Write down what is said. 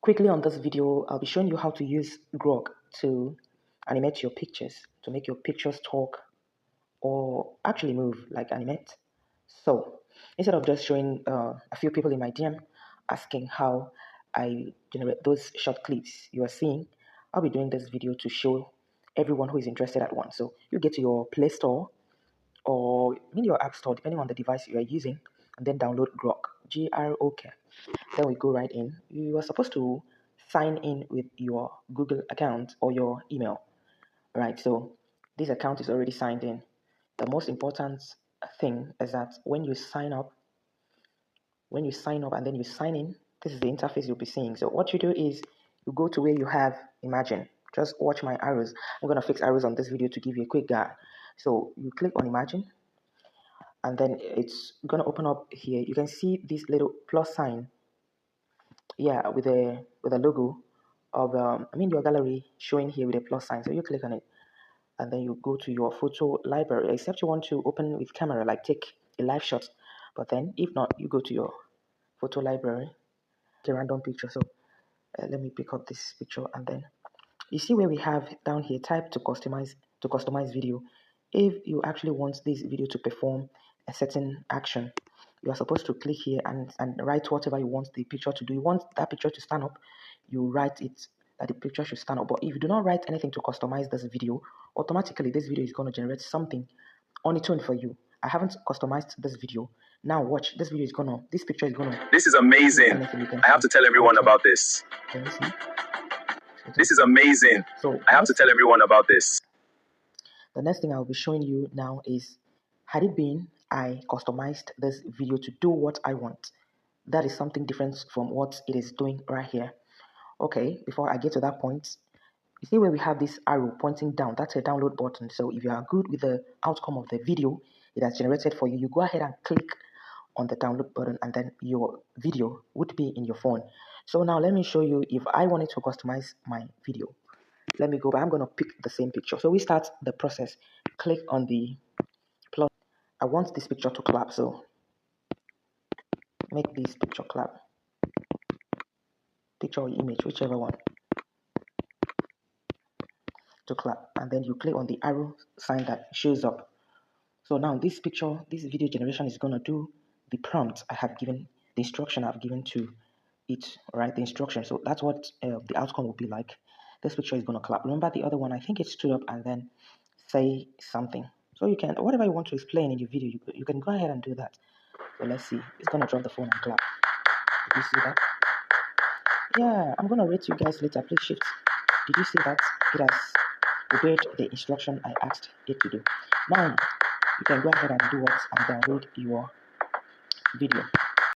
Quickly on this video, I'll be showing you how to use Grok to animate your pictures, to make your pictures talk or actually move like Animate. So instead of just showing a few people in my DM asking how I generate those short clips you are seeing, I'll be doing this video to show everyone who is interested at once. So you get to your Play Store or in your App Store, depending on the device you are using, and then download Grok, Grok. Then we go right in. You are supposed to sign in with your Google account or your email, right? So this account is already signed in. The most important thing is that when you sign up and then you sign in, this is the interface you'll be seeing. So what you do is you go to where you have Imagine. Just watch my arrows. I'm going to fix arrows on this video to give you a quick guide. So you click on Imagine, and then it's going to open up here. You can see this little plus sign, yeah, with a logo of your gallery showing here with a plus sign. So you click on it, and then you go to your photo library, except you want to open with camera, like take a live shot. But then if not, you go to your photo library, a random picture. So let me pick up this picture, and then you see where we have down here, type to customize video. If you actually want this video to perform a certain action, you are supposed to click here and write whatever you want the picture to do. You want that picture to stand up, you write it that the picture should stand up. But if you do not write anything to customize this video, automatically this video is going to generate something on its own for you. I haven't customized this video. Now watch, this picture is gonna. This is amazing. I have to tell everyone about this. Can you see? This is amazing. So I have to tell everyone about this. The next thing I'll be showing you now is, had it been I customized this video to do what I want. That is something different from what it is doing right here. Okay, before I get to that point, you see where we have this arrow pointing down, that's a download button. So if you are good with the outcome of the video it has generated for you, you go ahead and click on the download button, and then your video would be in your phone. So now let me show you if I wanted to customize my video. Let me go back. I'm going to pick the same picture. So we start the process. Click on the plus. I want this picture to clap, so make this picture clap. Picture or image, whichever one, to clap. And then you click on the arrow sign that shows up. So now this video generation is going to do the prompt I have given, the instruction I've given to it, right? The instruction. So that's what the outcome will be like. This picture is going to clap. Remember the other one, I think it stood up and then say something. So you can, whatever you want to explain in your video, you can go ahead and do that. So let's see. It's going to drop the phone and clap. Did you see that? Yeah, I'm going to rate you guys later. Please shift. Did you see that? It has obeyed the instruction I asked it to do. Now, you can go ahead and do what and download your video.